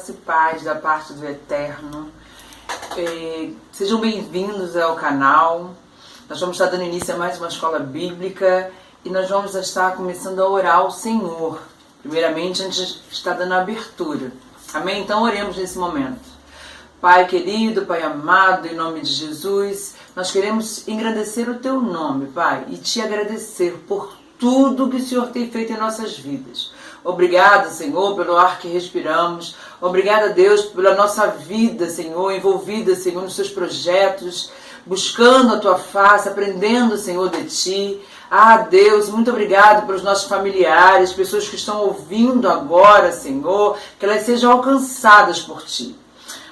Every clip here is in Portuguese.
Graça e paz da parte do Eterno. Sejam bem-vindos ao canal. Nós vamos estar dando início a mais uma escola bíblica e nós vamos estar começando a orar ao Senhor. Primeiramente, a gente está dando a abertura. Amém? Então oremos nesse momento. Pai querido, Pai amado, em nome de Jesus, nós queremos engrandecer o Teu nome, Pai, e Te agradecer por tudo que o Senhor tem feito em nossas vidas. Obrigado, Senhor, pelo ar que respiramos. Obrigada, Deus, pela nossa vida, Senhor, envolvida, Senhor, nos Seus projetos, buscando a Tua face, aprendendo, Senhor, de Ti. Ah, Deus, muito obrigado pelos nossos familiares, pessoas que estão ouvindo agora, Senhor, que elas sejam alcançadas por Ti.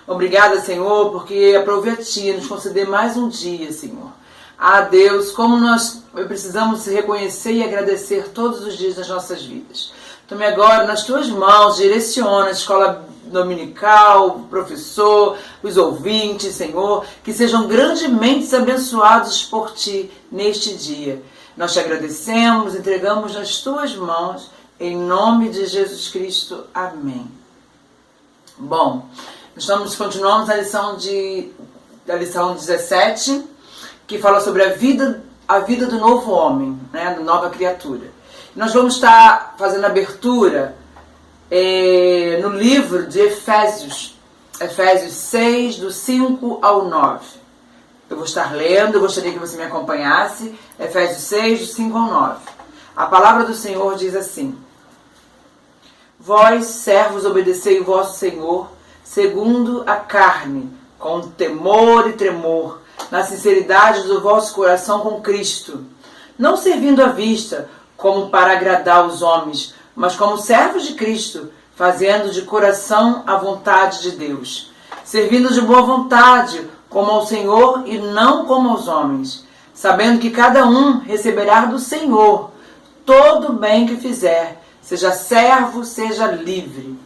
Obrigada, Senhor, porque aprove a Ti nos conceder mais um dia, Senhor. Ah, Deus, como nós precisamos reconhecer e agradecer todos os dias das nossas vidas. Tome agora nas Tuas mãos, direciona a escola dominical, o professor, os ouvintes, Senhor, que sejam grandemente abençoados por Ti neste dia. Nós Te agradecemos, entregamos nas Tuas mãos, em nome de Jesus Cristo. Amém. Bom, continuamos a lição 17, que fala sobre a vida do novo homem, né, da nova criatura. Nós vamos estar fazendo abertura no livro de Efésios 6, do 5 ao 9. Eu vou estar lendo, eu gostaria que você me acompanhasse. Efésios 6, do 5 ao 9. A palavra do Senhor diz assim: Vós, servos, obedecei o vosso Senhor, segundo a carne, com temor e tremor, na sinceridade do vosso coração com Cristo, não servindo à vista, como para agradar os homens, mas como servos de Cristo, fazendo de coração a vontade de Deus, servindo de boa vontade, como ao Senhor e não como aos homens, sabendo que cada um receberá do Senhor todo o bem que fizer, seja servo, seja livre.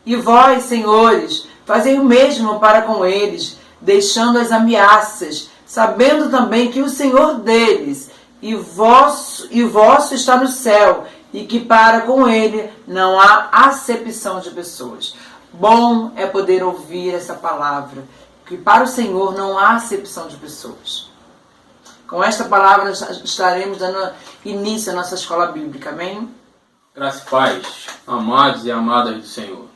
E vós, senhores, fazei o mesmo para com eles, deixando as ameaças, sabendo também que o Senhor deles e vosso está no céu, e que para com ele não há acepção de pessoas. Bom é poder ouvir essa palavra, que para o Senhor não há acepção de pessoas. Com esta palavra estaremos dando início à nossa escola bíblica, amém? Graça e paz, amados e amadas do Senhor.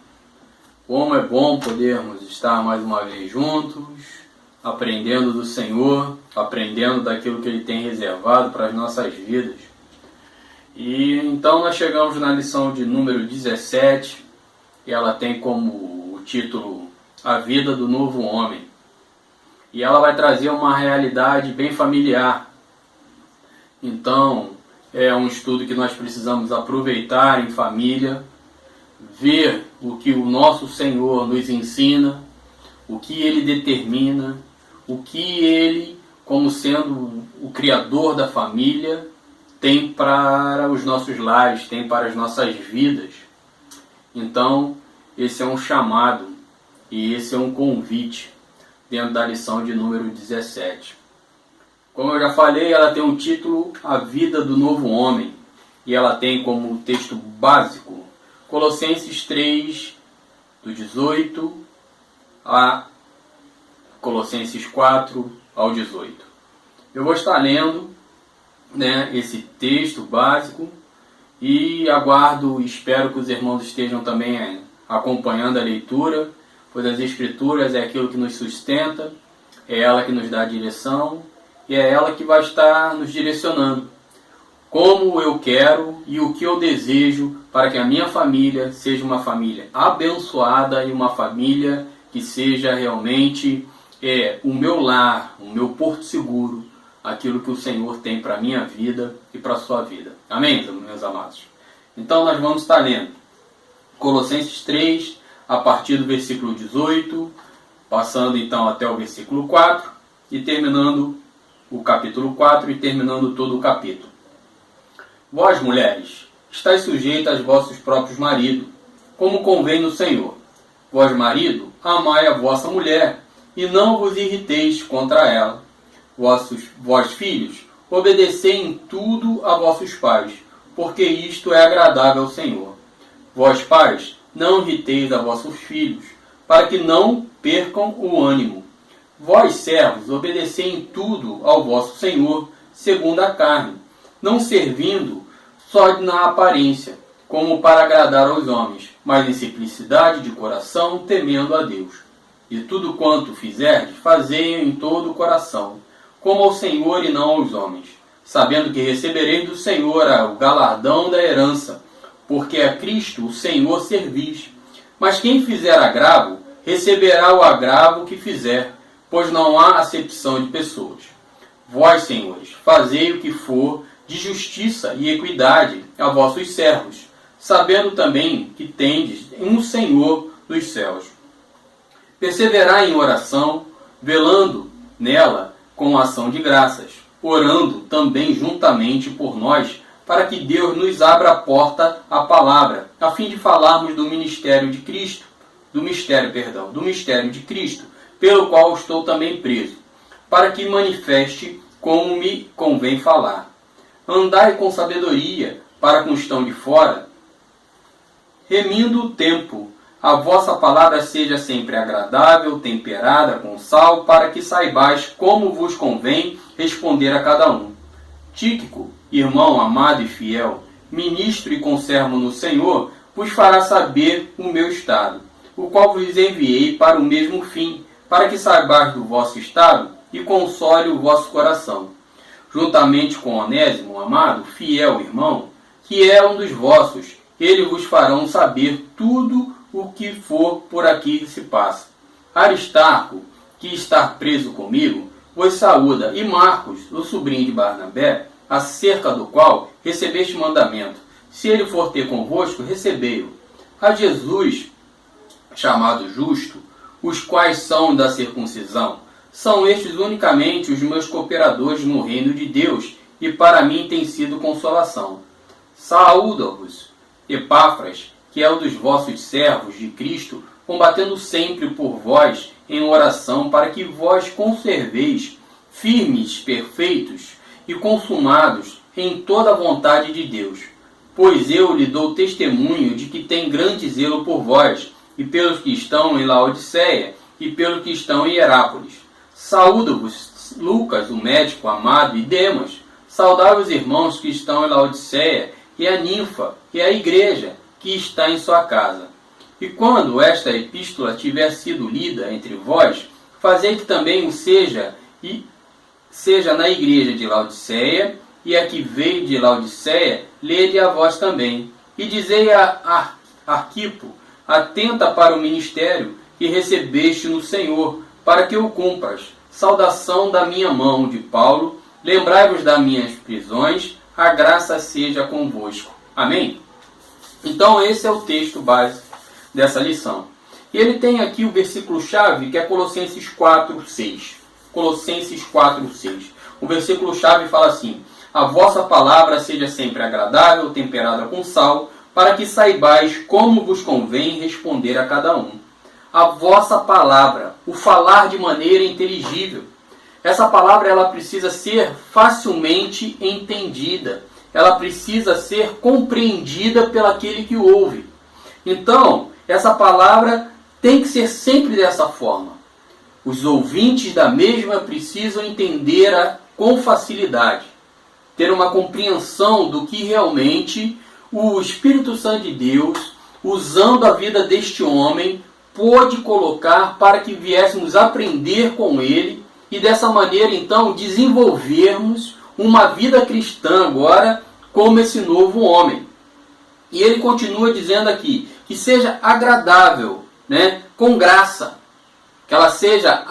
Como é bom podermos estar mais uma vez juntos, aprendendo do Senhor, aprendendo daquilo que Ele tem reservado para as nossas vidas. E então nós chegamos na lição de número 17, e ela tem como o título A Vida do Novo Homem. E ela vai trazer uma realidade bem familiar. Então, é um estudo que nós precisamos aproveitar em família, ver o que o nosso Senhor nos ensina, o que Ele determina, o que Ele, como sendo o Criador da família, tem para os nossos lares, tem para as nossas vidas. Então, esse é um chamado e esse é um convite dentro da lição de número 17. Como eu já falei, ela tem um título, A Vida do Novo Homem, e ela tem como texto básico Colossenses 3, do 18 a Colossenses 4 ao 18. Eu vou estar lendo, esse texto básico e aguardo, espero que os irmãos estejam também acompanhando a leitura, pois as Escrituras é aquilo que nos sustenta, é ela que nos dá a direção e é ela que vai estar nos direcionando. Como eu quero e o que eu desejo para que a minha família seja uma família abençoada e uma família que seja realmente o meu lar, o meu porto seguro, aquilo que o Senhor tem para a minha vida e para a sua vida. Amém, meus amados? Então nós vamos estar lendo Colossenses 3, a partir do versículo 18, passando então até o versículo 4, e terminando o capítulo 4 e terminando todo o capítulo. Vós, mulheres, estáis sujeitas aos vossos próprios maridos, como convém no Senhor. Vós, marido, amai a vossa mulher, e não vos irriteis contra ela. Vós, filhos, obedecei em tudo a vossos pais, porque isto é agradável ao Senhor. Vós, pais, não irriteis a vossos filhos, para que não percam o ânimo. Vós, servos, obedecei em tudo ao vosso Senhor, segundo a carne, não servindo só na aparência, como para agradar aos homens, mas em simplicidade de coração, temendo a Deus. E tudo quanto fizerdes, fazei-o em todo o coração, como ao Senhor e não aos homens, sabendo que recebereis do Senhor o galardão da herança, porque a Cristo o Senhor servis. Mas quem fizer agravo, receberá o agravo que fizer, pois não há acepção de pessoas. Vós, senhores, fazei o que for de justiça e equidade a vossos servos, sabendo também que tendes um Senhor dos céus. Perseverai em oração, velando nela com ação de graças, orando também juntamente por nós, para que Deus nos abra a porta à palavra, a fim de falarmos do mistério de Cristo, pelo qual estou também preso, para que manifeste como me convém falar. Andai com sabedoria para com os que estão de fora, remindo o tempo. A vossa palavra seja sempre agradável, temperada com sal, para que saibais como vos convém responder a cada um. Tíquico, irmão amado e fiel, ministro e conservo no Senhor, vos fará saber o meu estado, o qual vos enviei para o mesmo fim, para que saibais do vosso estado e console o vosso coração. Juntamente com Onésimo, amado, fiel irmão, que é um dos vossos, ele vos farão saber tudo o que for por aqui que se passa. Aristarco, que está preso comigo, vos saúda, e Marcos, o sobrinho de Barnabé, acerca do qual recebeste mandamento. Se ele for ter convosco, recebei-o. A Jesus, chamado Justo, os quais são da circuncisão, são estes unicamente os meus cooperadores no reino de Deus, e para mim tem sido consolação. Saúda-vos, Epáfras, que é um dos vossos servos de Cristo, combatendo sempre por vós em oração, para que vós conserveis firmes, perfeitos e consumados em toda a vontade de Deus. Pois eu lhe dou testemunho de que tem grande zelo por vós, e pelos que estão em Laodiceia, e pelos que estão em Hierápolis. Saúdo-vos, Lucas, o médico amado, e Demas. Saudai os irmãos que estão em Laodiceia, e a ninfa, e a igreja, que está em sua casa. E quando esta epístola tiver sido lida entre vós, fazei que também o seja na igreja de Laodiceia, e a que veio de Laodiceia, lede a vós também. E dizei a Arquipo, atenta para o ministério que recebeste no Senhor, para que o cumpras. Saudação da minha mão, de Paulo. Lembrai-vos das minhas prisões, a graça seja convosco. Amém? Então esse é o texto base dessa lição. E ele tem aqui o versículo-chave, que é Colossenses 4:6. Colossenses 4:6. O versículo-chave fala assim: a vossa palavra seja sempre agradável, temperada com sal, para que saibais como vos convém responder a cada um. A vossa palavra, o falar de maneira inteligível. Essa palavra ela precisa ser facilmente entendida. Ela precisa ser compreendida pelo aquele que ouve. Então, essa palavra tem que ser sempre dessa forma. Os ouvintes da mesma precisam entender com facilidade, ter uma compreensão do que realmente o Espírito Santo de Deus, usando a vida deste homem, pôde colocar para que viéssemos aprender com ele e dessa maneira então desenvolvermos uma vida cristã agora como esse novo homem. E ele continua dizendo aqui que seja agradável, com graça, que ela seja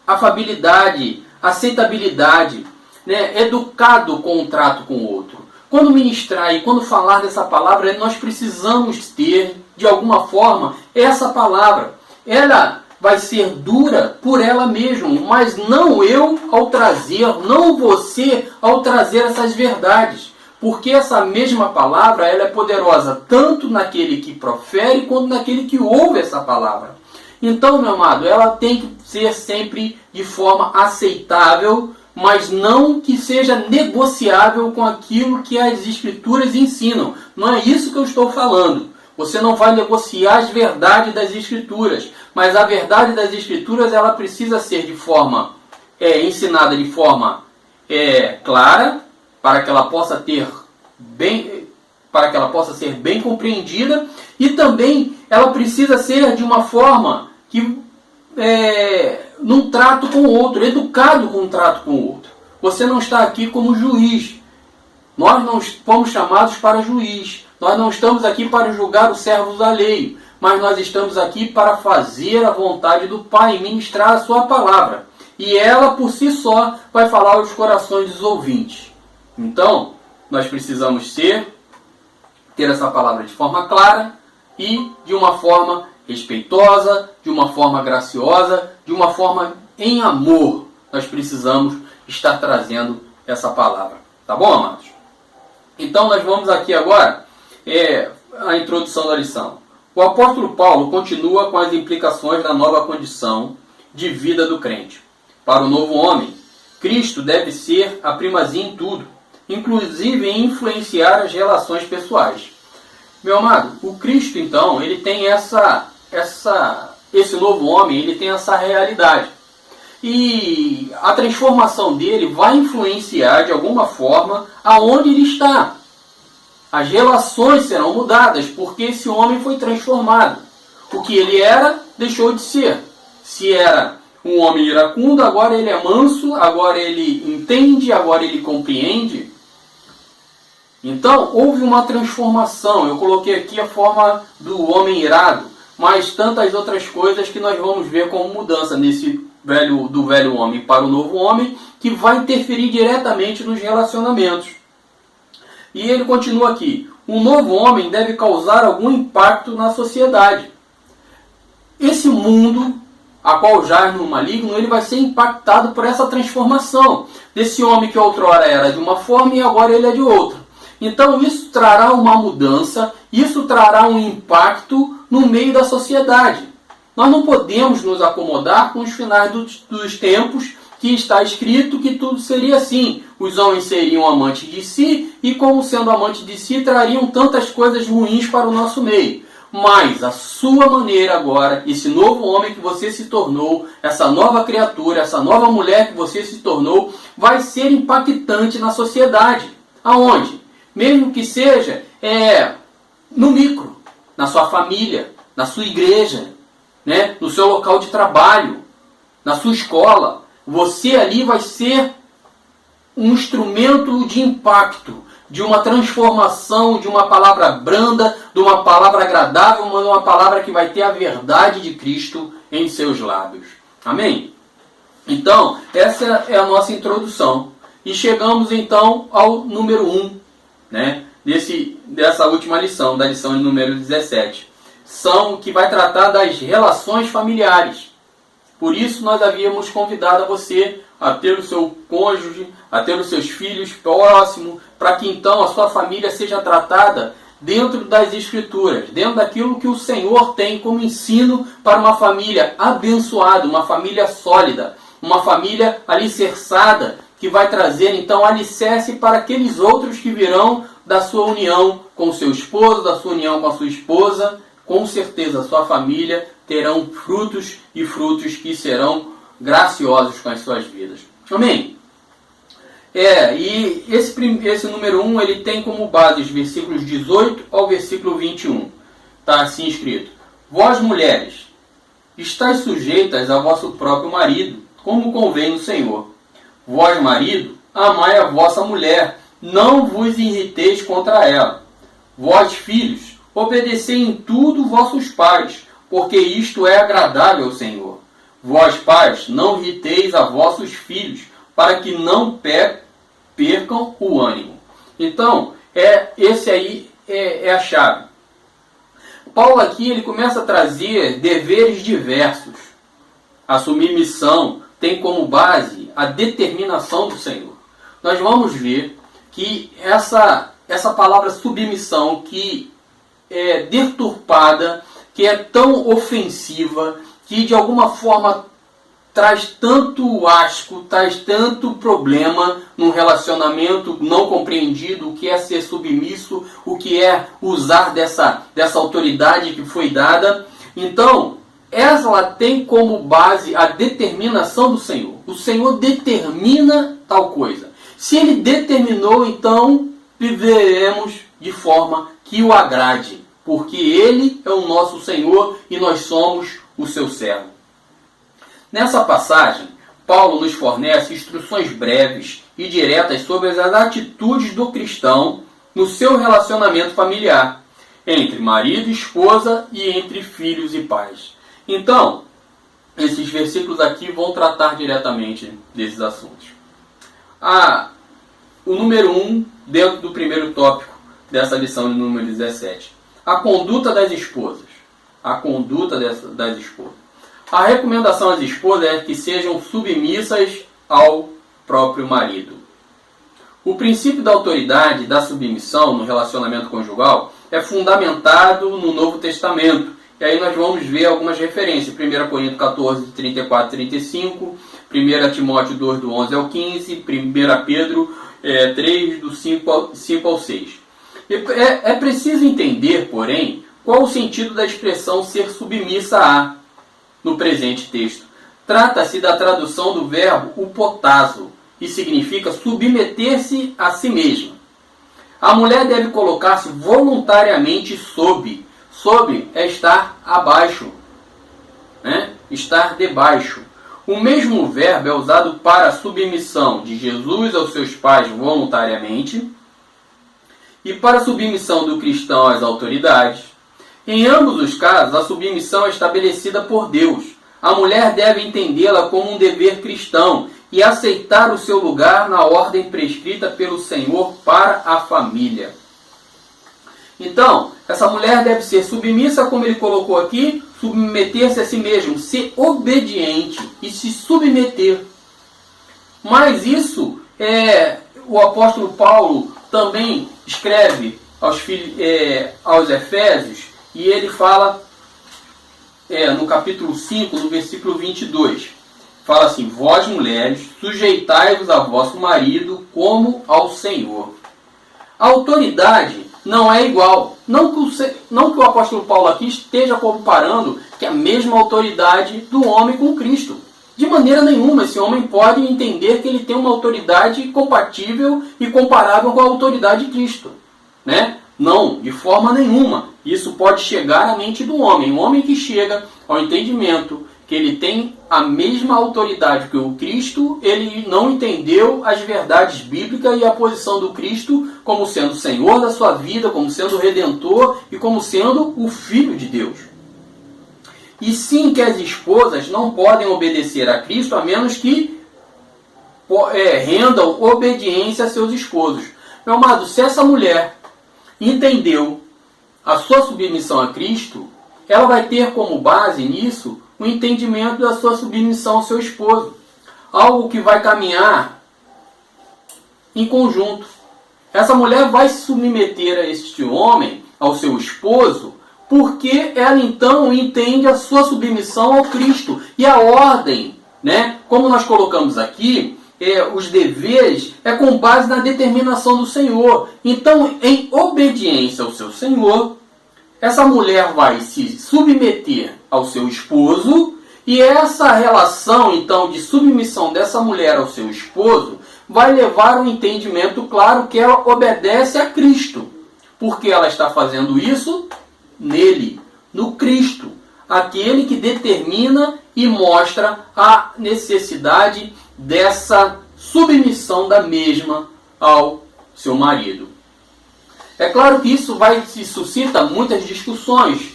afabilidade, aceitabilidade, educado com um trato com o outro. Quando ministrar e quando falar dessa palavra, nós precisamos ter, de alguma forma, essa palavra. Ela vai ser dura por ela mesma, mas não eu ao trazer, não você ao trazer essas verdades. Porque essa mesma palavra ela é poderosa tanto naquele que profere quanto naquele que ouve essa palavra. Então, meu amado, ela tem que ser sempre de forma aceitável, mas não que seja negociável com aquilo que as Escrituras ensinam. Não é isso que eu estou falando. Você não vai negociar as verdades das Escrituras, mas a verdade das Escrituras ela precisa ser de forma ensinada de forma clara, para que ela possa ser bem compreendida, e também ela precisa ser de uma forma que num trato com o outro, educado com um trato com o outro. Você não está aqui como juiz. Nós não fomos chamados para juiz. Nós não estamos aqui para julgar os servos alheios, mas nós estamos aqui para fazer a vontade do Pai e ministrar a sua palavra. E ela, por si só, vai falar aos corações dos ouvintes. Então, nós precisamos ter essa palavra de forma clara e de uma forma respeitosa, de uma forma graciosa, de uma forma em amor. Nós precisamos estar trazendo essa palavra. Tá bom, amados? Então, nós vamos aqui agora a introdução da lição. O apóstolo Paulo continua com as implicações da nova condição de vida do crente. Para o novo homem, Cristo deve ser a primazia em tudo, inclusive em influenciar as relações pessoais. Meu amado, o Cristo, então, ele tem esse novo homem, ele tem essa realidade. E a transformação dele vai influenciar de alguma forma aonde ele está. As relações serão mudadas, porque esse homem foi transformado. O que ele era, deixou de ser. Se era um homem iracundo, agora ele é manso, agora ele entende, agora ele compreende. Então, houve uma transformação. Eu coloquei aqui a forma do homem irado, mas tantas outras coisas que nós vamos ver como mudança do velho homem para o novo homem, que vai interferir diretamente nos relacionamentos. E ele continua aqui. Um novo homem deve causar algum impacto na sociedade. Esse mundo, a qual jaz no maligno, ele vai ser impactado por essa transformação. Desse homem que outrora era de uma forma e agora ele é de outra. Então isso trará uma mudança, isso trará um impacto no meio da sociedade. Nós não podemos nos acomodar com os finais dos tempos, que está escrito que tudo seria assim. Os homens seriam amantes de si e, como sendo amantes de si, trariam tantas coisas ruins para o nosso meio. Mas a sua maneira agora, esse novo homem que você se tornou, essa nova criatura, essa nova mulher que você se tornou, vai ser impactante na sociedade. Aonde? Mesmo que seja no micro, na sua família, na sua igreja, né? No seu local de trabalho, na sua escola. Você ali vai ser um instrumento de impacto, de uma transformação, de uma palavra branda, de uma palavra agradável, de uma palavra que vai ter a verdade de Cristo em seus lábios. Amém? Então, essa é a nossa introdução. E chegamos então ao número 1, né? Dessa última lição, da lição de número 17. Que vai tratar das relações familiares. Por isso nós havíamos convidado a você a ter o seu cônjuge, a ter os seus filhos próximo, para que então a sua família seja tratada dentro das Escrituras, dentro daquilo que o Senhor tem como ensino para uma família abençoada, uma família sólida, uma família alicerçada, que vai trazer então alicerce para aqueles outros que virão da sua união com o seu esposo, da sua união com a sua esposa. Com certeza a sua família terão frutos e frutos que serão graciosos com as suas vidas. Amém? E esse número 1, ele tem como base os versículos 18 ao versículo 21. Está assim escrito: Vós, mulheres, estáis sujeitas a vosso próprio marido, como convém no Senhor. Vós, marido, amai a vossa mulher, não vos irriteis contra ela. Vós, filhos, obedecei em tudo vossos pais, porque isto é agradável ao Senhor. Vós, pais, não irriteis a vossos filhos, para que não percam o ânimo. Então, esse aí é a chave. Paulo aqui ele começa a trazer deveres diversos. Assumir missão tem como base a determinação do Senhor. Nós vamos ver que essa palavra submissão, que é deturpada, que é tão ofensiva, que de alguma forma traz tanto asco, traz tanto problema num relacionamento não compreendido, o que é ser submisso, o que é usar dessa autoridade que foi dada. Então, ela tem como base a determinação do Senhor. O Senhor determina tal coisa. Se Ele determinou, então viveremos de forma que o agrade, porque Ele é o nosso Senhor e nós somos o seu servo. Nessa passagem, Paulo nos fornece instruções breves e diretas sobre as atitudes do cristão no seu relacionamento familiar, entre marido e esposa e entre filhos e pais. Então, esses versículos aqui vão tratar diretamente desses assuntos. O número 1, dentro do primeiro tópico dessa lição de número 17. A conduta das esposas. A conduta das esposas. A recomendação às esposas é que sejam submissas ao próprio marido. O princípio da autoridade e da submissão no relacionamento conjugal é fundamentado no Novo Testamento. E aí nós vamos ver algumas referências. 1 Coríntios 14, 34 e 35, 1 Timóteo 2, do 11 ao 15, 1 Pedro 3, do 5 ao 6. É preciso entender, porém, qual o sentido da expressão ser submissa a, no presente texto. Trata-se da tradução do verbo upotazo, e significa submeter-se a si mesma. A mulher deve colocar-se voluntariamente sob. Sob é estar abaixo, né? Estar debaixo. O mesmo verbo é usado para a submissão de Jesus aos seus pais voluntariamente e para a submissão do cristão às autoridades. Em ambos os casos, a submissão é estabelecida por Deus. A mulher deve entendê-la como um dever cristão e aceitar o seu lugar na ordem prescrita pelo Senhor para a família. Então, essa mulher deve ser submissa, como ele colocou aqui, submeter-se a si mesmo, ser obediente e se submeter. Mas isso, o apóstolo Paulo também escreve aos Efésios, e ele fala no capítulo 5, no versículo 22, fala assim: vós mulheres, sujeitai-vos a vosso marido como ao Senhor. A autoridade não é igual. Não que o apóstolo Paulo aqui esteja comparando que a mesma autoridade do homem com Cristo. De maneira nenhuma, esse homem pode entender que ele tem uma autoridade compatível e comparável com a autoridade de Cristo, né? Não, de forma nenhuma. Isso pode chegar à mente do homem. Um homem que chega ao entendimento que ele tem a mesma autoridade que o Cristo, ele não entendeu as verdades bíblicas e a posição do Cristo como sendo Senhor da sua vida, como sendo Redentor e como sendo o Filho de Deus. E sim que as esposas não podem obedecer a Cristo a menos que rendam obediência a seus esposos. Meu amado, se essa mulher entendeu a sua submissão a Cristo, ela vai ter como base nisso o entendimento da sua submissão ao seu esposo. Algo que vai caminhar em conjunto. Essa mulher vai se submeter a este homem, ao seu esposo, porque ela então entende a sua submissão ao Cristo. E a ordem, né, como nós colocamos aqui, os deveres é com base na determinação do Senhor. Então, em obediência ao seu Senhor, essa mulher vai se submeter ao seu esposo, e essa relação, então, de submissão dessa mulher ao seu esposo vai levar um entendimento claro que ela obedece a Cristo, porque ela está fazendo isso nele, no Cristo, aquele que determina e mostra a necessidade dessa submissão da mesma ao seu marido. É claro que isso suscita muitas discussões,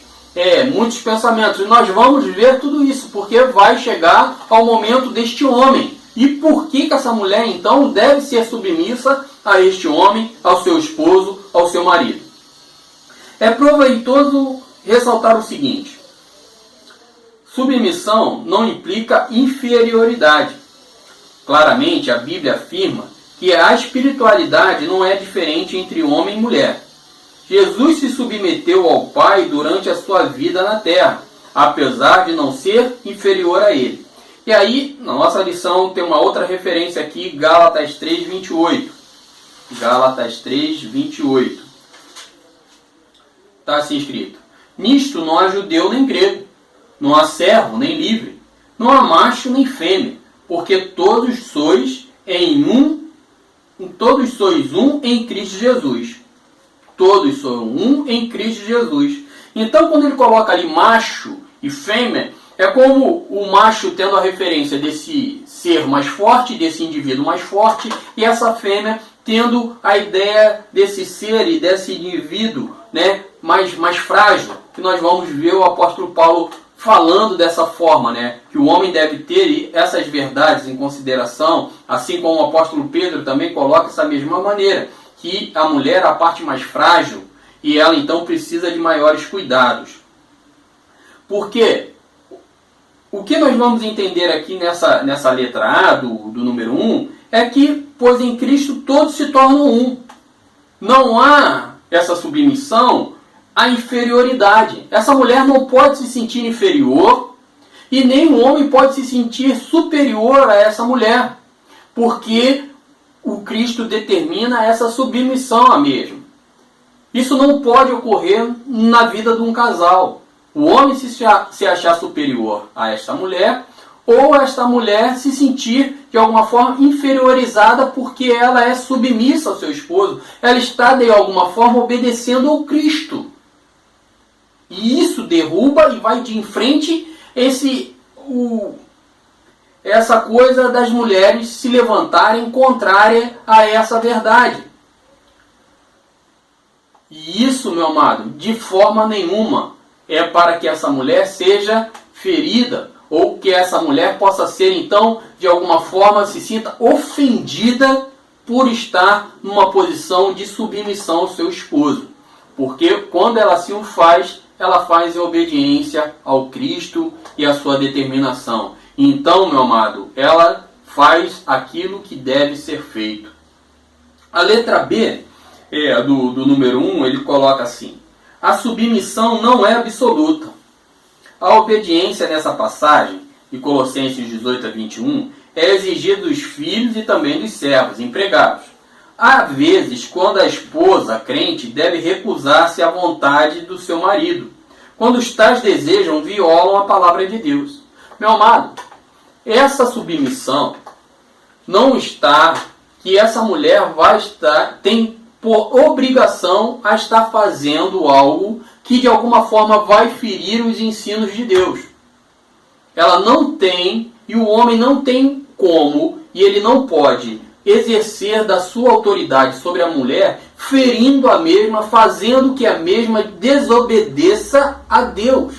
muitos pensamentos. E nós vamos ver tudo isso, porque vai chegar ao momento deste homem. E por que essa mulher, então, deve ser submissa a este homem, ao seu esposo, ao seu marido? É proveitoso ressaltar o seguinte: submissão não implica inferioridade. Claramente, a Bíblia afirma que a espiritualidade não é diferente entre homem e mulher. Jesus se submeteu ao Pai durante a sua vida na terra, apesar de não ser inferior a ele. E aí, na nossa lição, tem uma outra referência aqui, Gálatas 3:28. Gálatas 3:28. Está assim escrito: nisto não há judeu nem grego, não há servo nem livre, não há macho nem fêmea, porque todos sois um em Cristo Jesus. Todos são um em Cristo Jesus. Então, quando ele coloca ali macho e fêmea, é como o macho tendo a referência desse ser mais forte, desse indivíduo mais forte, e essa fêmea tendo a ideia desse ser e desse indivíduo, né, mais frágil, que nós vamos ver o apóstolo Paulo falando dessa forma, né, que o homem deve ter essas verdades em consideração, assim como o apóstolo Pedro também coloca essa mesma maneira, que a mulher é a parte mais frágil e ela então precisa de maiores cuidados. Por quê? O que nós vamos entender aqui nessa letra A do número 1 é que, pois em Cristo todos se tornam um. Não há essa submissão à inferioridade. Essa mulher não pode se sentir inferior e nem o homem pode se sentir superior a essa mulher, porque o Cristo determina essa submissão à mesma. Isso não pode ocorrer na vida de um casal. O homem se achar superior a esta mulher, ou esta mulher se sentir de alguma forma inferiorizada porque ela é submissa ao seu esposo. Ela está de alguma forma obedecendo ao Cristo. E isso derruba e vai de em frente essa coisa das mulheres se levantarem contrária a essa verdade. E isso, meu amado, de forma nenhuma é para que essa mulher seja ferida, ou que essa mulher possa ser, então, de alguma forma, se sinta ofendida por estar numa posição de submissão ao seu esposo. Porque quando ela assim o faz, ela faz em obediência ao Cristo e à sua determinação. Então, meu amado, ela faz aquilo que deve ser feito. A letra B do número 1, ele coloca assim: a submissão não é absoluta. A obediência nessa passagem, de Colossenses 18:21, é exigida dos filhos e também dos servos, empregados. Há vezes quando a esposa crente deve recusar-se à vontade do seu marido, quando os tais desejam violam a palavra de Deus. Meu amado, essa submissão não está que essa mulher tem por obrigação a estar fazendo algo que de alguma forma vai ferir os ensinos de Deus. Ela não tem, e o homem não tem como, e ele não pode exercer da sua autoridade sobre a mulher, ferindo a mesma, fazendo que a mesma desobedeça a Deus.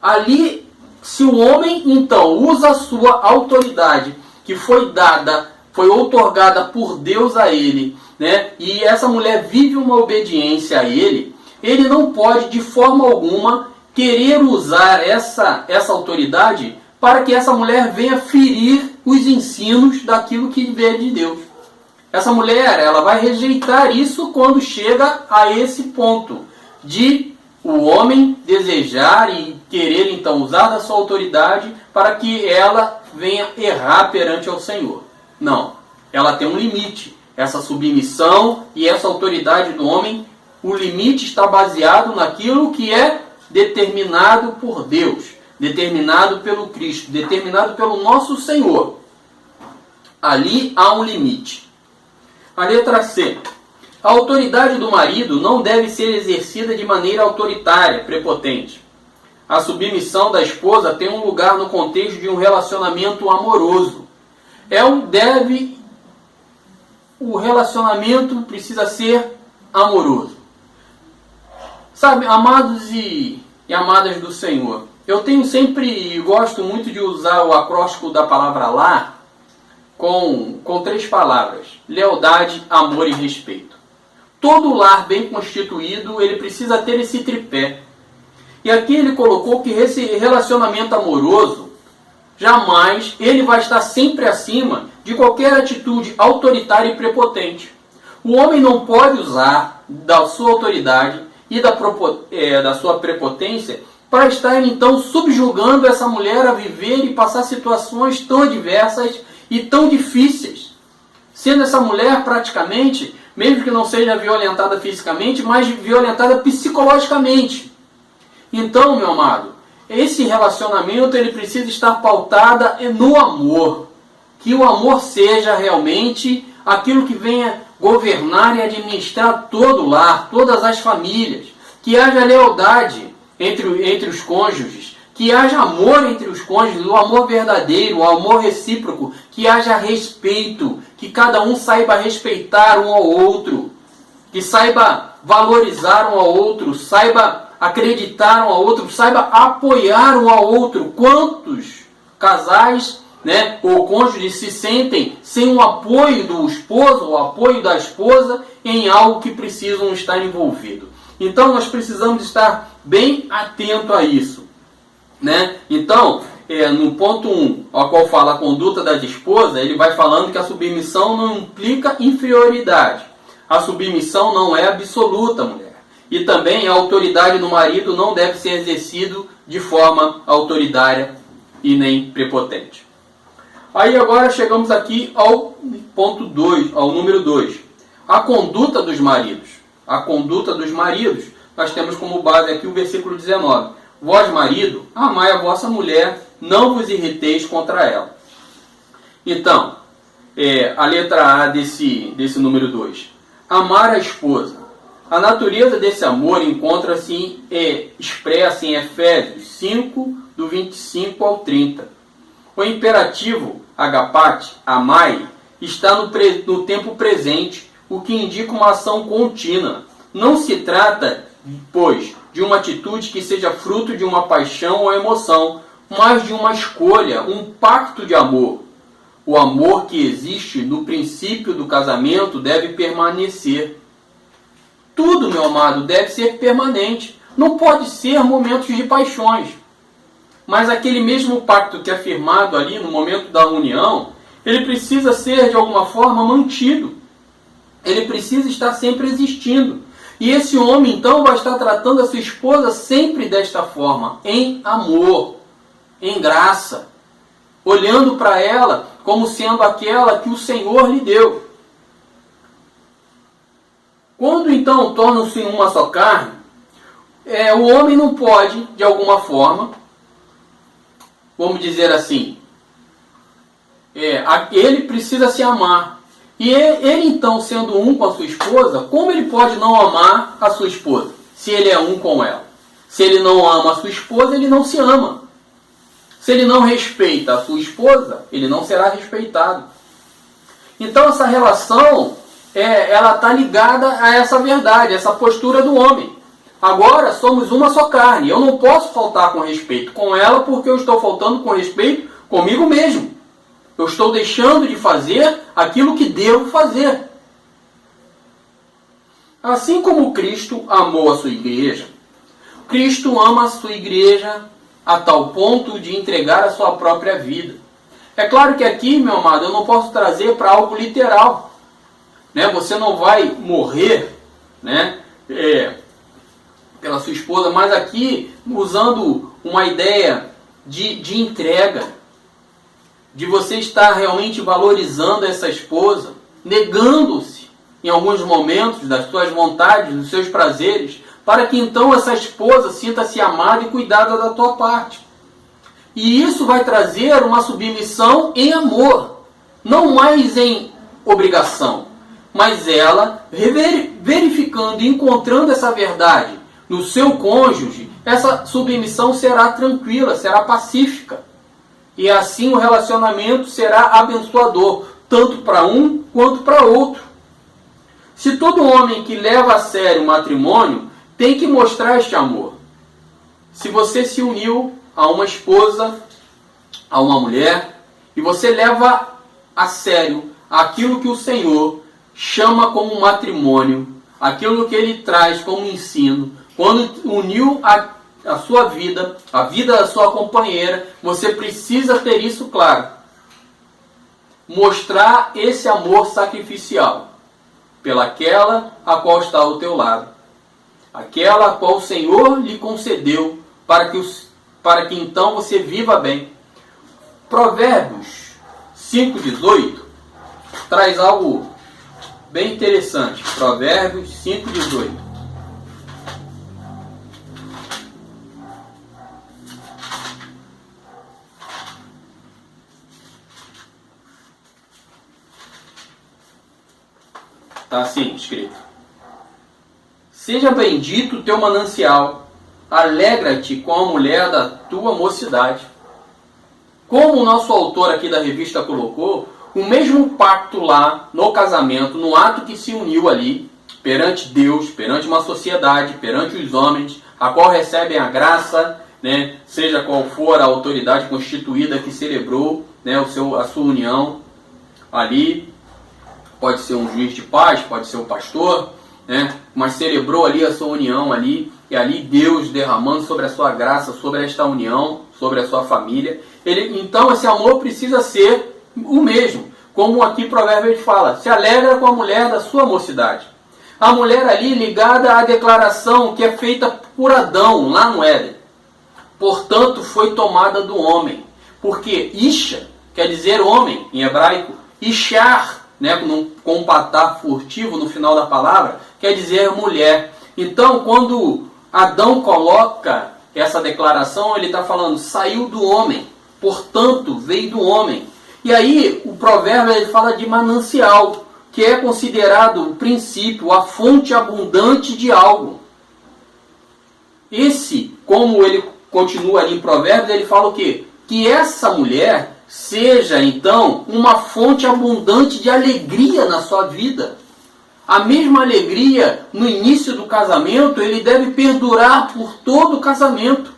Ali, se o homem então usa a sua autoridade, que foi outorgada por Deus a ele, né? E essa mulher vive uma obediência a ele, ele não pode de forma alguma querer usar essa autoridade para que essa mulher venha ferir os ensinos daquilo que veio de Deus. Essa mulher, ela vai rejeitar isso quando chega a esse ponto de o homem desejar e querer então usar da sua autoridade para que ela venha errar perante ao Senhor. Não, ela tem um limite. Essa submissão e essa autoridade do homem, o limite está baseado naquilo que é determinado por Deus, determinado pelo Cristo, determinado pelo nosso Senhor. Ali há um limite. A letra C. A autoridade do marido não deve ser exercida de maneira autoritária, prepotente. A submissão da esposa tem um lugar no contexto de um relacionamento amoroso. O relacionamento precisa ser amoroso. Sabe, amados e amadas do Senhor, eu gosto muito de usar o acróstico da palavra lar com 3 palavras: lealdade, amor e respeito. Todo lar bem constituído, ele precisa ter esse tripé. E aqui ele colocou que esse relacionamento amoroso, jamais ele vai estar sempre acima de qualquer atitude autoritária e prepotente. O homem não pode usar da sua autoridade e da sua prepotência para estar então subjugando essa mulher a viver e passar situações tão adversas e tão difíceis, sendo essa mulher praticamente, mesmo que não seja violentada fisicamente, mas violentada psicologicamente. Então, meu amado, esse relacionamento ele precisa estar pautado no amor, que o amor seja realmente aquilo que venha governar e administrar todo o lar, todas as famílias, que haja lealdade entre os cônjuges, que haja amor entre os cônjuges, o amor verdadeiro, o amor recíproco, que haja respeito, que cada um saiba respeitar um ao outro, que saiba valorizar um ao outro, saiba acreditar um ao outro, saiba apoiar um ao outro. Quantos casais, né, ou cônjuges se sentem sem o apoio do esposo, o apoio da esposa em algo que precisam estar envolvidos? Então nós precisamos estar bem atento a isso, né? Então, no ponto 1, ao qual fala a conduta da esposa, ele vai falando que a submissão não implica inferioridade. A submissão não é absoluta, mulher. E também a autoridade do marido não deve ser exercida de forma autoritária e nem prepotente. Aí agora chegamos aqui ao ponto 2, ao número 2. A conduta dos maridos. A conduta dos maridos, nós temos como base aqui o versículo 19. Vós, marido, amai a vossa mulher, não vos irriteis contra ela. Então, a letra A desse número 2. Amar a esposa. A natureza desse amor encontra-se expressa em Efésios 5, do 25 ao 30. O imperativo, agapate, amai, está no tempo presente, o que indica uma ação contínua. Não se trata, pois, de uma atitude que seja fruto de uma paixão ou emoção, mas de uma escolha, um pacto de amor. O amor que existe no princípio do casamento deve permanecer. Tudo, meu amado, deve ser permanente. Não pode ser momentos de paixões. Mas aquele mesmo pacto que é firmado ali no momento da união, ele precisa ser de alguma forma mantido. Ele precisa estar sempre existindo. E esse homem, então, vai estar tratando a sua esposa sempre desta forma, em amor, em graça, olhando para ela como sendo aquela que o Senhor lhe deu. Quando, então, tornam-se uma só carne, o homem não pode, de alguma forma, vamos dizer assim, ele precisa se amar. E ele então, sendo um com a sua esposa, como ele pode não amar a sua esposa, se ele é um com ela? Se ele não ama a sua esposa, ele não se ama. Se ele não respeita a sua esposa, ele não será respeitado. Então essa relação, ela está ligada a essa verdade, essa postura do homem. Agora somos uma só carne. Eu não posso faltar com respeito com ela porque eu estou faltando com respeito comigo mesmo. Eu estou deixando de fazer aquilo que devo fazer. Assim como Cristo amou a sua igreja, Cristo ama a sua igreja a tal ponto de entregar a sua própria vida. É claro que aqui, meu amado, eu não posso trazer para algo literal. Né? Você não vai morrer, né, pela sua esposa, mas aqui usando uma ideia de entrega, de você estar realmente valorizando essa esposa, negando-se em alguns momentos das suas vontades, dos seus prazeres, para que então essa esposa sinta-se amada e cuidada da tua parte. E isso vai trazer uma submissão em amor, não mais em obrigação, mas ela verificando e encontrando essa verdade no seu cônjuge, essa submissão será tranquila, será pacífica. E assim o relacionamento será abençoador, tanto para um quanto para outro. Se todo homem que leva a sério o matrimônio tem que mostrar este amor. Se você se uniu a uma esposa, a uma mulher, e você leva a sério aquilo que o Senhor chama como matrimônio, aquilo que Ele traz como ensino, quando uniu a sua vida, a vida da sua companheira, você precisa ter isso claro. Mostrar esse amor sacrificial pelaquela a qual está ao teu lado. Aquela a qual o Senhor lhe concedeu para que então você viva bem. Provérbios 5,18 traz algo bem interessante. Provérbios 5,18. Está assim escrito: seja bendito o teu manancial, alegra-te com a mulher da tua mocidade. Como o nosso autor aqui da revista colocou, o mesmo pacto lá no casamento, no ato que se uniu ali, perante Deus, perante uma sociedade, perante os homens, a qual recebem a graça, né, seja qual for a autoridade constituída que celebrou, né, a sua união ali. Pode ser um juiz de paz, pode ser um pastor, né? Mas celebrou ali a sua união ali, e ali Deus derramando sobre a sua graça, sobre esta união, sobre a sua família. Então esse amor precisa ser o mesmo, como aqui Provérbios fala: se alegra com a mulher da sua mocidade. A mulher ali ligada à declaração que é feita por Adão, lá no Éden. Portanto, foi tomada do homem. Porque Isha quer dizer homem, em hebraico. Ishar, né, com um patar furtivo no final da palavra, quer dizer mulher. Então, quando Adão coloca essa declaração, ele está falando: saiu do homem, portanto, veio do homem. E aí, o provérbio ele fala de manancial, que é considerado o princípio, a fonte abundante de algo. Esse, como ele continua ali em Provérbios, ele fala o quê? Que essa mulher seja, então, uma fonte abundante de alegria na sua vida. A mesma alegria no início do casamento, ele deve perdurar por todo o casamento.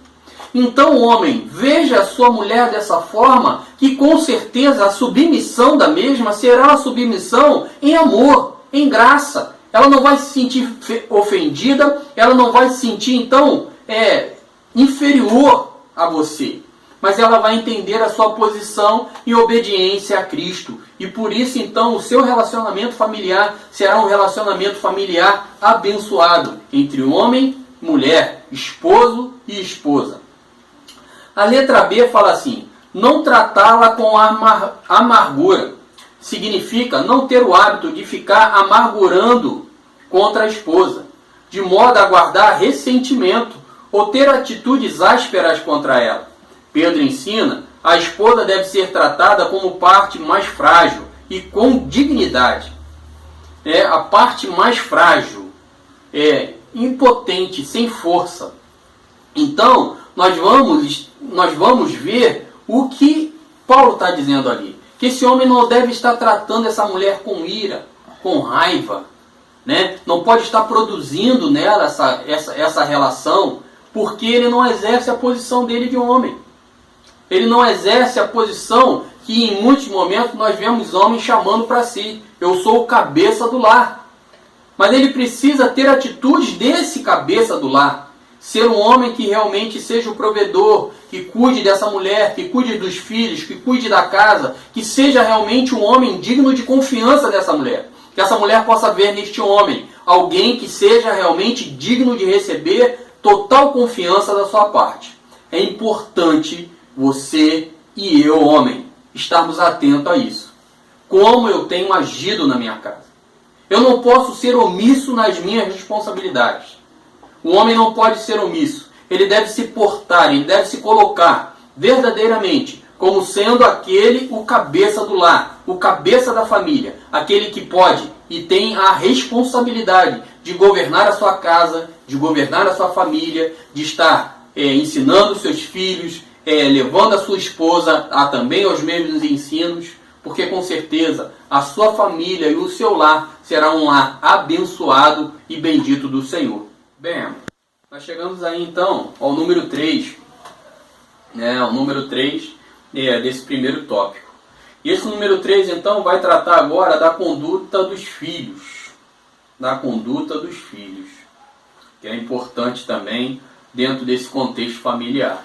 Então, homem, veja a sua mulher dessa forma, que com certeza a submissão da mesma será uma submissão em amor, em graça. Ela não vai se sentir ofendida, ela não vai se sentir, então, inferior a você. Mas ela vai entender a sua posição em obediência a Cristo. E por isso, então, o seu relacionamento familiar será um relacionamento familiar abençoado entre homem, mulher, esposo e esposa. A letra B fala assim: não tratá-la com amargura. Significa não ter o hábito de ficar amargurando contra a esposa, de modo a guardar ressentimento ou ter atitudes ásperas contra ela. Pedro ensina: a esposa deve ser tratada como parte mais frágil e com dignidade. A parte mais frágil, impotente, sem força. Então, nós vamos ver o que Paulo está dizendo ali. Que esse homem não deve estar tratando essa mulher com ira, com raiva, né? Não pode estar produzindo nela essa relação, porque ele não exerce a posição dele de homem. Ele não exerce a posição que em muitos momentos nós vemos homens chamando para si: eu sou o cabeça do lar. Mas ele precisa ter atitudes desse cabeça do lar. Ser um homem que realmente seja o provedor, que cuide dessa mulher, que cuide dos filhos, que cuide da casa, que seja realmente um homem digno de confiança dessa mulher. Que essa mulher possa ver neste homem alguém que seja realmente digno de receber total confiança da sua parte. É importante você e eu, homem, estarmos atentos a isso. Como eu tenho agido na minha casa. Eu não posso ser omisso nas minhas responsabilidades. O homem não pode ser omisso. Ele deve se portar, ele deve se colocar verdadeiramente como sendo aquele o cabeça do lar, o cabeça da família, aquele que pode e tem a responsabilidade de governar a sua casa, de governar a sua família, de estar ensinando os seus filhos, levando a sua esposa também aos mesmos ensinos, porque com certeza a sua família e o seu lar será um lar abençoado e bendito do Senhor. Bem, nós chegamos aí então ao número 3, o número 3 desse primeiro tópico. E esse número 3 então vai tratar agora da conduta dos filhos. Da conduta dos filhos, que é importante também dentro desse contexto familiar.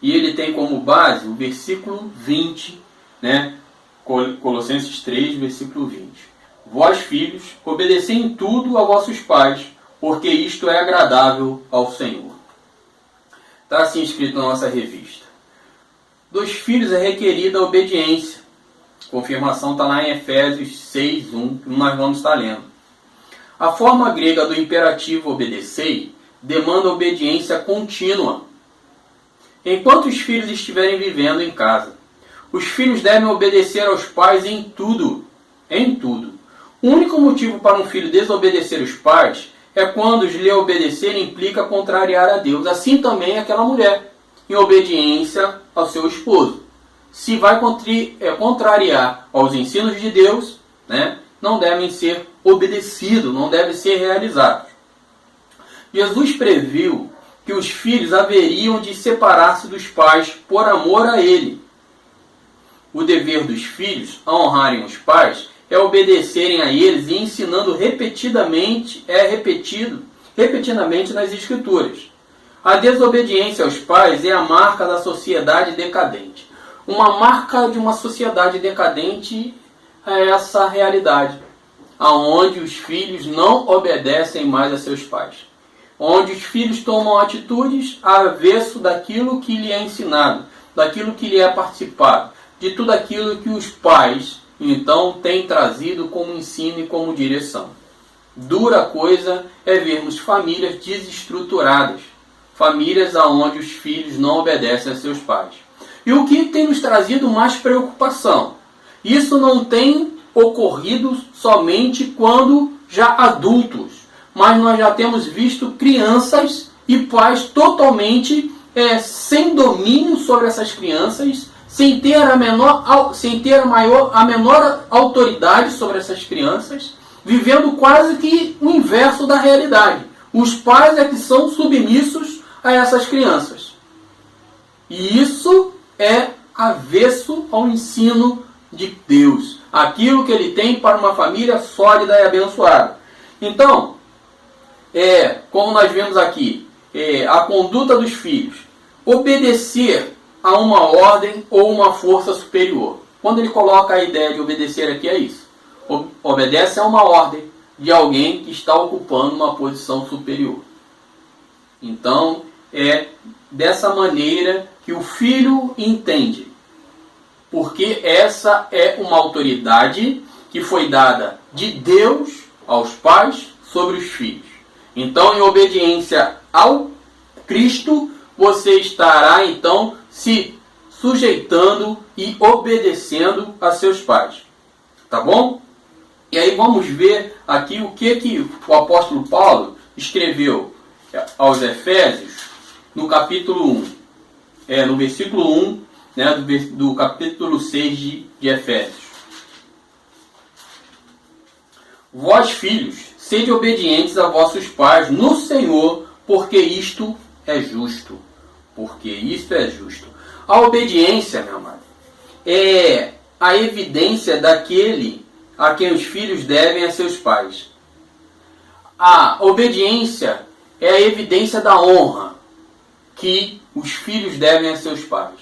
E ele tem como base o versículo 20, Colossenses 3, versículo 20. Vós, filhos, obedecei em tudo a vossos pais, porque isto é agradável ao Senhor. Está assim escrito na nossa revista. Dos filhos é requerida a obediência. Confirmação está lá em Efésios 6:1, que nós vamos estar lendo. A forma grega do imperativo obedecei demanda obediência contínua. Enquanto os filhos estiverem vivendo em casa, os filhos devem obedecer aos pais em tudo. Em tudo. O único motivo para um filho desobedecer os pais é quando lhe obedecer implica contrariar a Deus. Assim também aquela mulher, em obediência ao seu esposo. Se vai contrariar aos ensinos de Deus, né, não devem ser obedecidos, não devem ser realizados. Jesus previu que os filhos haveriam de separar-se dos pais por amor a Ele. O dever dos filhos a honrarem os pais é obedecerem a eles e ensinando repetidamente nas Escrituras. A desobediência aos pais é a marca da sociedade decadente. Uma marca de uma sociedade decadente é essa realidade, aonde os filhos não obedecem mais a seus pais, onde os filhos tomam atitudes avesso daquilo que lhe é ensinado, daquilo que lhe é participado, de tudo aquilo que os pais então têm trazido como ensino e como direção. Dura coisa é vermos famílias desestruturadas, famílias onde os filhos não obedecem a seus pais. E o que tem nos trazido mais preocupação? Isso não tem ocorrido somente quando já adultos, mas nós já temos visto crianças e pais totalmente sem domínio sobre essas crianças, sem ter a menor autoridade sobre essas crianças, vivendo quase que o inverso da realidade. Os pais é que são submissos a essas crianças. E isso é avesso ao ensino de Deus, aquilo que Ele tem para uma família sólida e abençoada. Então, como nós vemos aqui, a conduta dos filhos, obedecer a uma ordem ou uma força superior. Quando ele coloca a ideia de obedecer aqui, é isso. Obedece a uma ordem de alguém que está ocupando uma posição superior. Então, é dessa maneira que o filho entende. Porque essa é uma autoridade que foi dada de Deus aos pais sobre os filhos. Então, em obediência ao Cristo, você estará então se sujeitando e obedecendo a seus pais. Tá bom? E aí vamos ver aqui o que o apóstolo Paulo escreveu aos Efésios no capítulo 1. No versículo 1, né, do capítulo 6 de Efésios. Vós, filhos, sede obedientes a vossos pais no Senhor, porque isto é justo. Porque isto é justo. A obediência, meu amado, é a evidência daquele a quem os filhos devem a seus pais. A obediência é a evidência da honra que os filhos devem a seus pais.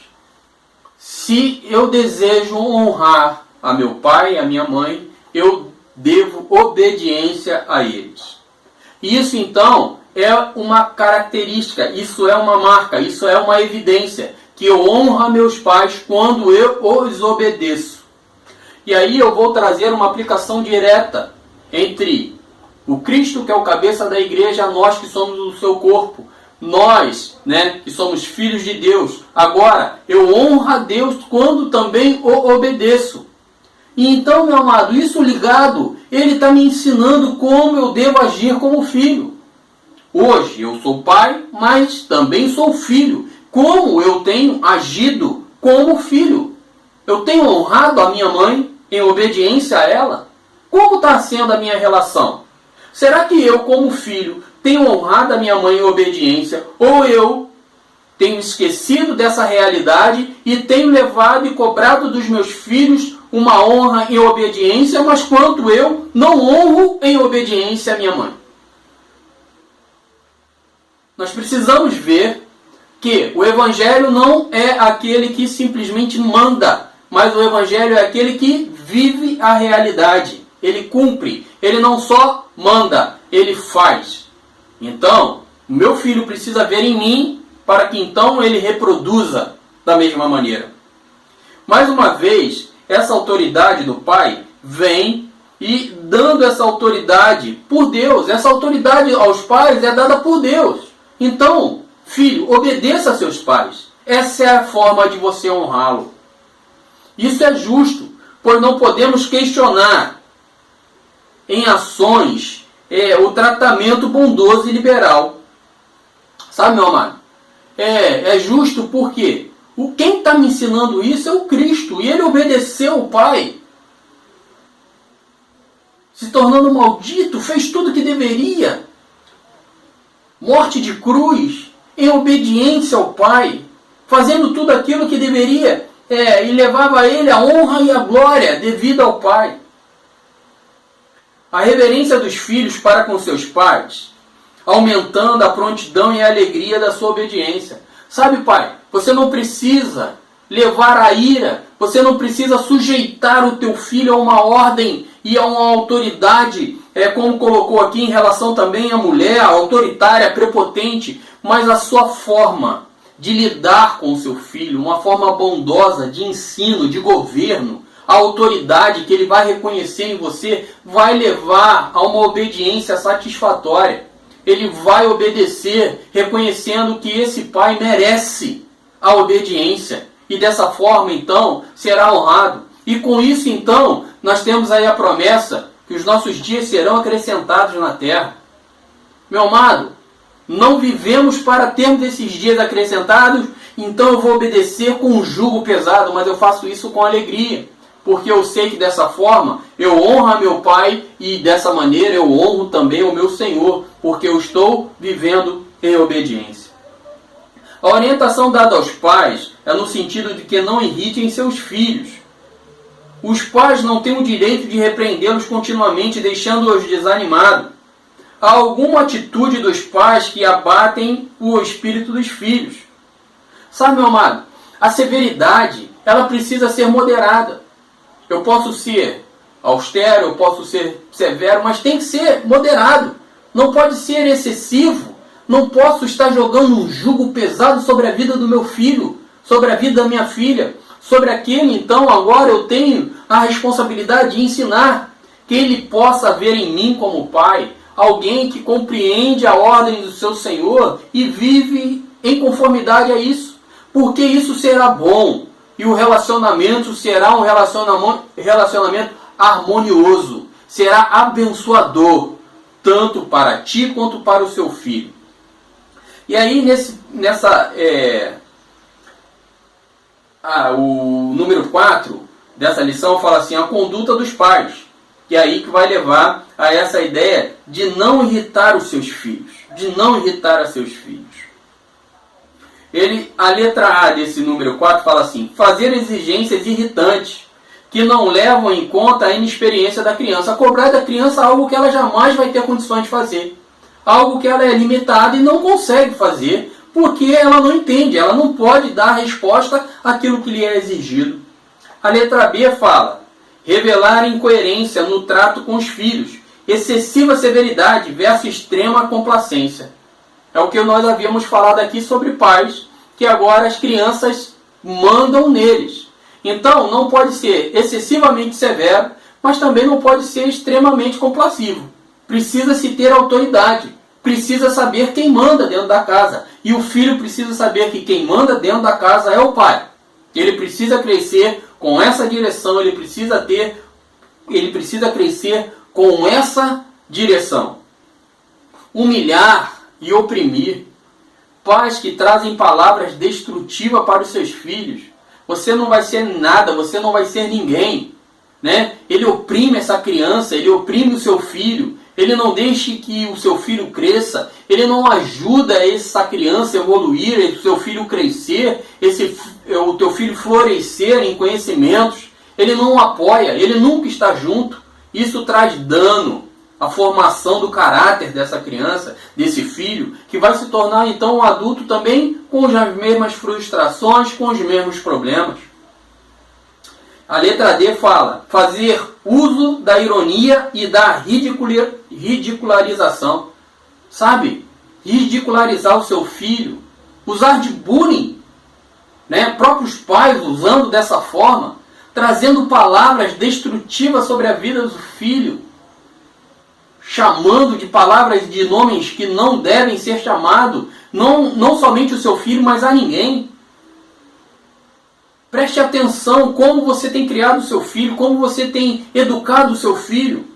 Se eu desejo honrar a meu pai e a minha mãe, eu devo obediência a eles. Isso então é uma característica, isso é uma marca, isso é uma evidência que eu honro a meus pais quando eu os obedeço. E aí eu vou trazer uma aplicação direta entre o Cristo, que é o cabeça da igreja, nós que somos o seu corpo. Nós, né, que somos filhos de Deus. Agora, eu honro a Deus quando também o obedeço. E então, meu amado, isso ligado, ele está me ensinando como eu devo agir como filho. Hoje eu sou pai, mas também sou filho. Como eu tenho agido como filho? Eu tenho honrado a minha mãe em obediência a ela? Como está sendo a minha relação? Será que eu, como filho, tenho honrado a minha mãe em obediência? Ou eu tenho esquecido dessa realidade e tenho levado e cobrado dos meus filhos uma honra em obediência, mas quanto eu não honro em obediência a minha mãe? Nós precisamos ver que o Evangelho não é aquele que simplesmente manda, mas o Evangelho é aquele que vive a realidade. Ele cumpre. Ele não só manda, ele faz. Então, o meu filho precisa ver em mim para que então ele reproduza da mesma maneira. Mais uma vez, essa autoridade do pai vem e dando essa autoridade por Deus. Essa autoridade aos pais é dada por Deus. Então, filho, obedeça a seus pais. Essa é a forma de você honrá-lo. Isso é justo, pois não podemos questionar em ações o tratamento bondoso e liberal. Sabe, meu amado? É justo porque quem está me ensinando isso é o Cristo. E ele obedeceu o Pai. Se tornando maldito, fez tudo o que deveria. Morte de cruz, em obediência ao Pai. Fazendo tudo aquilo que deveria e levava a ele a honra e a glória devida ao Pai. A reverência dos filhos para com seus pais, aumentando a prontidão e a alegria da sua obediência. Sabe, pai, você não precisa levar a ira, você não precisa sujeitar o teu filho a uma ordem e a uma autoridade, como colocou aqui em relação também à mulher, autoritária, prepotente, mas a sua forma de lidar com o seu filho, uma forma bondosa de ensino, de governo, a autoridade que ele vai reconhecer em você vai levar a uma obediência satisfatória. Ele vai obedecer reconhecendo que esse pai merece a obediência. E dessa forma, então, será honrado. E com isso, então, nós temos aí a promessa que os nossos dias serão acrescentados na terra. Meu amado, não vivemos para termos esses dias acrescentados, então eu vou obedecer com um jugo pesado, mas eu faço isso com alegria. Porque eu sei que dessa forma eu honro a meu Pai e dessa maneira eu honro também o meu Senhor, porque eu estou vivendo em obediência. A orientação dada aos pais é no sentido de que não irritem seus filhos. Os pais não têm o direito de repreendê-los continuamente, deixando-os desanimados. Há alguma atitude dos pais que abatem o espírito dos filhos. Sabe, meu amado, a severidade ela precisa ser moderada. Eu posso ser austero, eu posso ser severo, mas tem que ser moderado. Não pode ser excessivo. Não posso estar jogando um jugo pesado sobre a vida do meu filho, sobre a vida da minha filha, sobre aquele, então, agora eu tenho a responsabilidade de ensinar que ele possa ver em mim como pai, alguém que compreende a ordem do seu Senhor e vive em conformidade a isso, porque isso será bom. E o relacionamento será um relacionamento harmonioso. Será abençoador, tanto para ti quanto para o seu filho. E aí, o número 4 dessa lição fala assim, a conduta dos pais. Que é aí que vai levar a essa ideia de não irritar os seus filhos. De não irritar a seus filhos. A letra A desse número 4 fala assim, fazer exigências irritantes, que não levam em conta a inexperiência da criança. Cobrar da criança algo que ela jamais vai ter condições de fazer. Algo que ela é limitada e não consegue fazer, porque ela não entende, ela não pode dar resposta àquilo que lhe é exigido. A letra B fala, revelar incoerência no trato com os filhos, excessiva severidade versus extrema complacência. É o que nós havíamos falado aqui sobre pais, que agora as crianças mandam neles. Então, não pode ser excessivamente severo, mas também não pode ser extremamente complacivo. Precisa-se ter autoridade. Precisa saber quem manda dentro da casa. E o filho precisa saber que quem manda dentro da casa é o pai. Ele precisa crescer com essa direção, ele precisa crescer com essa direção. Humilhar e oprimir, pais que trazem palavras destrutivas para os seus filhos. Você não vai ser nada, você não vai ser ninguém, né? Ele oprime essa criança, ele oprime o seu filho, ele não deixa que o seu filho cresça, ele não ajuda essa criança a evoluir, o seu filho crescer, o teu filho florescer em conhecimentos, ele não o apoia, ele nunca está junto. Isso traz dano à formação do caráter dessa criança, desse filho, que vai se tornar então um adulto também com as mesmas frustrações, com os mesmos problemas. A letra D fala, fazer uso da ironia e da ridicularização. Sabe? Ridicularizar o seu filho usar de bullying, né? Próprios pais usando dessa forma, trazendo palavras destrutivas sobre a vida do filho, chamando de palavras de nomes que não devem ser chamados, não somente o seu filho, mas a ninguém. Preste atenção como você tem criado o seu filho, como você tem educado o seu filho.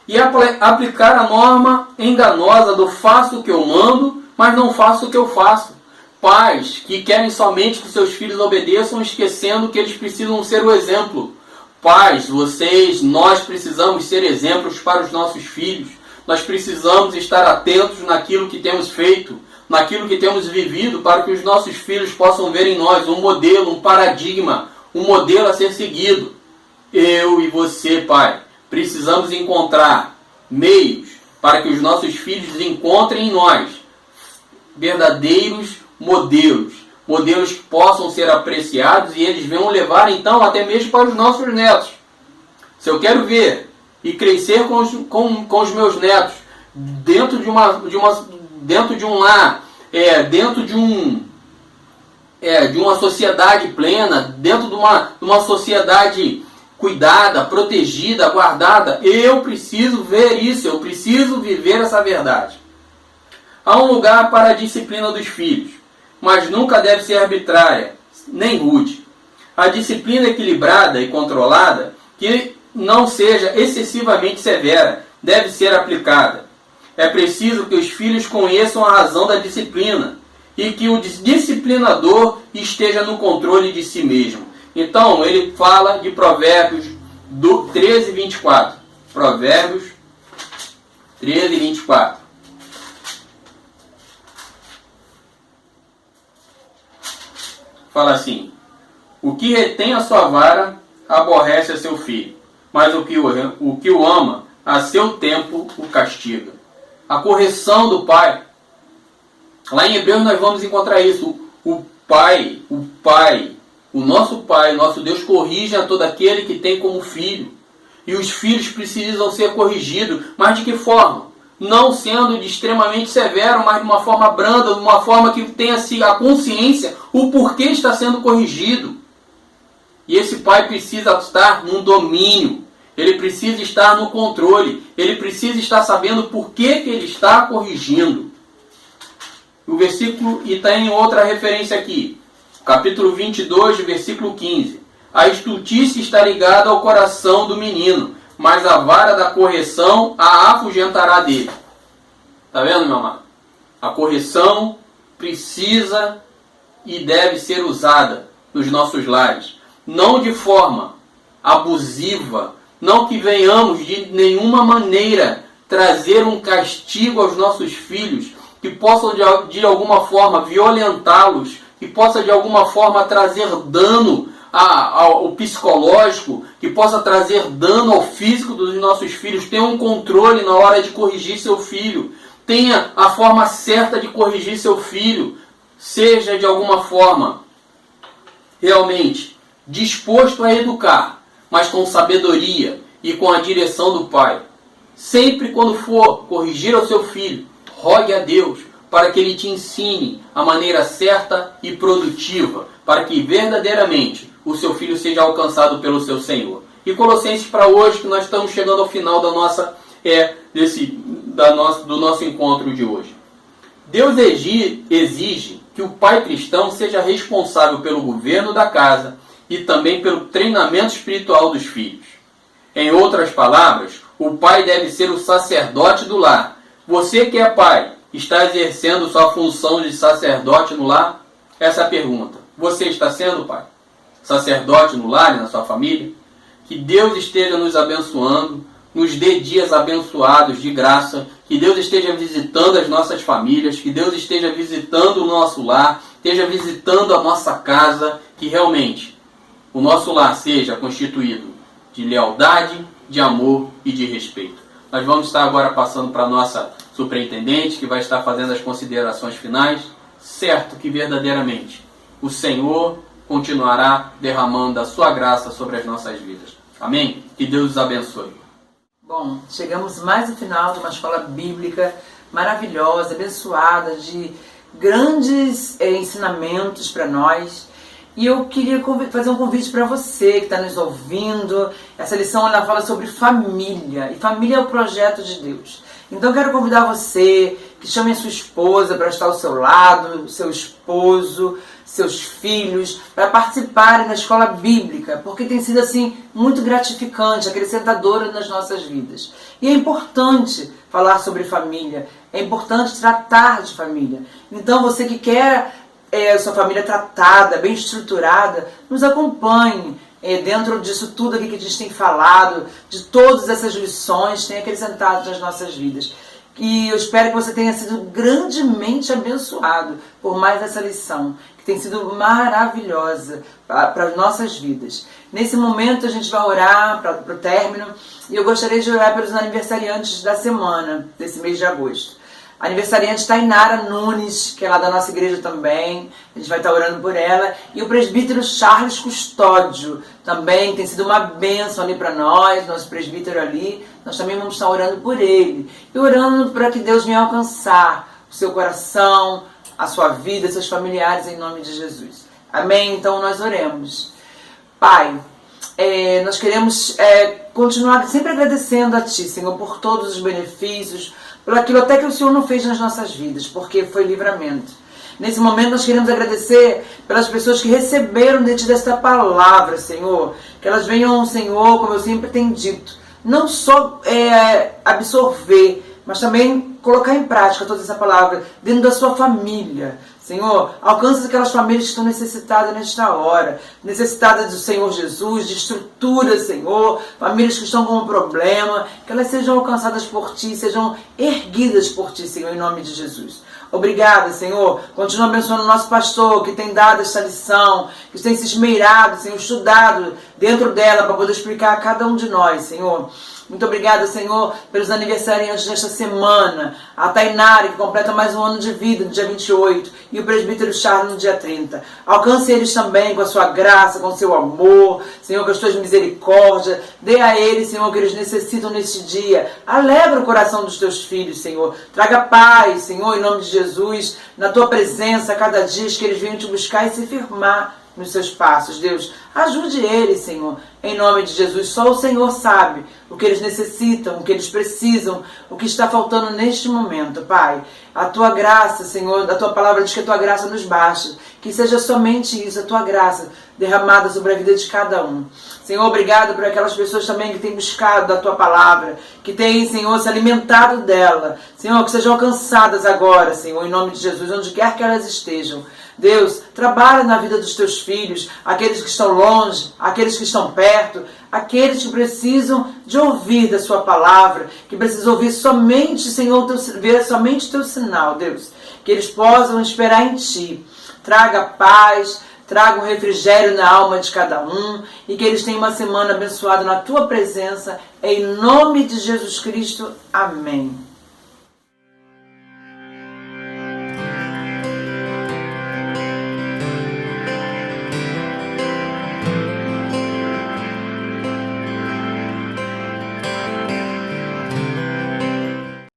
E aplicar a norma enganosa do faço o que eu mando, mas não faço o que eu faço. Pais que querem somente que seus filhos obedeçam, esquecendo que eles precisam ser o exemplo. Pais, nós precisamos ser exemplos para os nossos filhos. Nós precisamos estar atentos naquilo que temos feito, naquilo que temos vivido, para que os nossos filhos possam ver em nós um modelo, um paradigma, um modelo a ser seguido. Eu e você, pai, precisamos encontrar meios para que os nossos filhos encontrem em nós verdadeiros modelos que possam ser apreciados e eles venham levar então até mesmo para os nossos netos. Se eu quero ver e crescer com os meus netos dentro de um lar, dentro de uma sociedade plena, dentro de uma sociedade cuidada, protegida, guardada, eu preciso ver isso, eu preciso viver essa verdade. Há um lugar para a disciplina dos filhos, mas nunca deve ser arbitrária, nem rude. A disciplina equilibrada e controlada, que não seja excessivamente severa, deve ser aplicada. É preciso que os filhos conheçam a razão da disciplina e que o disciplinador esteja no controle de si mesmo. Então, ele fala de Provérbios 13, 24. Provérbios 13, 24. Fala assim: o que retém a sua vara aborrece a seu filho, mas o que o ama, a seu tempo o castiga. A correção do pai. Lá em Hebreus nós vamos encontrar isso. O nosso Deus corrige a todo aquele que tem como filho. E os filhos precisam ser corrigidos. Mas de que forma? Não sendo de extremamente severo, mas de uma forma branda, de uma forma que tenha a consciência, o porquê está sendo corrigido. E esse pai precisa estar num domínio. Ele precisa estar no controle. Ele precisa estar sabendo por que ele está corrigindo. O versículo, e tem outra referência aqui. Capítulo 22, versículo 15. A estultice está ligada ao coração do menino, mas a vara da correção a afugentará dele. Está vendo, meu amado? A correção precisa e deve ser usada nos nossos lares. Não de forma abusiva, não que venhamos de nenhuma maneira trazer um castigo aos nossos filhos, que possam de alguma forma violentá-los, que possa de alguma forma trazer dano ao psicológico, que possa trazer dano ao físico dos nossos filhos. Tenha um controle na hora de corrigir seu filho. Tenha a forma certa de corrigir seu filho. Seja de alguma forma realmente disposto a educar, mas com sabedoria e com a direção do pai. Sempre quando for corrigir ao seu filho, rogue a Deus para que Ele te ensine a maneira certa e produtiva, para que verdadeiramente o seu filho seja alcançado pelo seu Senhor. E Colossenses para hoje, que nós estamos chegando ao final do nosso encontro de hoje. Deus exige que o pai cristão seja responsável pelo governo da casa e também pelo treinamento espiritual dos filhos. Em outras palavras, o pai deve ser o sacerdote do lar. Você que é pai, está exercendo sua função de sacerdote no lar? Essa é a pergunta. Você está sendo, pai, sacerdote no lar e na sua família? Que Deus esteja nos abençoando, nos dê dias abençoados de graça, que Deus esteja visitando as nossas famílias, que Deus esteja visitando o nosso lar, esteja visitando a nossa casa, que realmente o nosso lar seja constituído de lealdade, de amor e de respeito. Nós vamos estar agora passando para a nossa superintendente, que vai estar fazendo as considerações finais. Certo que verdadeiramente o Senhor continuará derramando a sua graça sobre as nossas vidas. Amém? Que Deus os abençoe. Bom, chegamos mais ao final de uma escola bíblica maravilhosa, abençoada, de grandes ensinamentos para nós. E eu queria fazer um convite para você que está nos ouvindo. Essa lição ela fala sobre família, e família é o projeto de Deus. Então eu quero convidar você que chame a sua esposa para estar ao seu lado, seu esposo, seus filhos, para participarem da escola bíblica, porque tem sido assim muito gratificante, acrescentadora nas nossas vidas. E é importante falar sobre família, é importante tratar de família. Então você que quer sua família tratada, bem estruturada, nos acompanhe dentro disso tudo aqui que a gente tem falado, de todas essas lições, tem acrescentado nas nossas vidas. E eu espero que você tenha sido grandemente abençoado por mais essa lição, que tem sido maravilhosa para as nossas vidas. Nesse momento a gente vai orar para o término, e eu gostaria de orar pelos aniversariantes da semana, desse mês de agosto. Aniversariante Tainara Nunes, que é lá da nossa igreja também, a gente vai estar orando por ela. E o presbítero Charles Custódio também tem sido uma bênção ali para nós, nosso presbítero ali. Nós também vamos estar orando por ele. E orando para que Deus venha alcançar o seu coração, a sua vida, seus familiares, em nome de Jesus. Amém? Então nós oremos. Pai, nós queremos continuar sempre agradecendo a Ti, Senhor, por todos os benefícios, por aquilo até que o Senhor não fez nas nossas vidas, porque foi livramento. Nesse momento nós queremos agradecer pelas pessoas que receberam de Ti desta palavra, Senhor, que elas venham, Senhor, como eu sempre tenho dito, não só absorver, mas também colocar em prática toda essa palavra dentro da sua família. Senhor, alcança aquelas famílias que estão necessitadas nesta hora, necessitadas do Senhor Jesus, de estrutura, Senhor, famílias que estão com um problema, que elas sejam alcançadas por Ti, sejam erguidas por Ti, Senhor, em nome de Jesus. Obrigada, Senhor. Continua abençoando o nosso pastor, que tem dado esta lição, que tem se esmeirado, Senhor, estudado dentro dela para poder explicar a cada um de nós, Senhor. Muito obrigada, Senhor, pelos aniversariantes desta semana. A Tainara, que completa mais um ano de vida no dia 28, e o presbítero Charles no dia 30. Alcance eles também com a sua graça, com o seu amor, Senhor, com as tuas misericórdias. Dê a eles, Senhor, o que eles necessitam neste dia. Alegra o coração dos teus filhos, Senhor. Traga paz, Senhor, em nome de Jesus, na tua presença, a cada dia que eles venham te buscar e se firmar nos seus passos. Deus, ajude eles, Senhor, em nome de Jesus. Só o Senhor sabe o que eles necessitam, o que eles precisam, o que está faltando neste momento, Pai. A tua graça, Senhor, a tua palavra diz que a tua graça nos basta, que seja somente isso, a tua graça derramada sobre a vida de cada um. Senhor, obrigado por aquelas pessoas também que têm buscado da tua palavra, que têm, Senhor, se alimentado dela. Senhor, que sejam alcançadas agora, Senhor, em nome de Jesus, onde quer que elas estejam. Deus, trabalha na vida dos teus filhos, aqueles que estão longe, aqueles que estão perto, aqueles que precisam de ouvir da sua palavra, que precisam ouvir somente, Senhor, ver somente o teu sinal, Deus. Que eles possam esperar em Ti. Traga paz, traga um refrigério na alma de cada um, e que eles tenham uma semana abençoada na Tua presença, em nome de Jesus Cristo. Amém.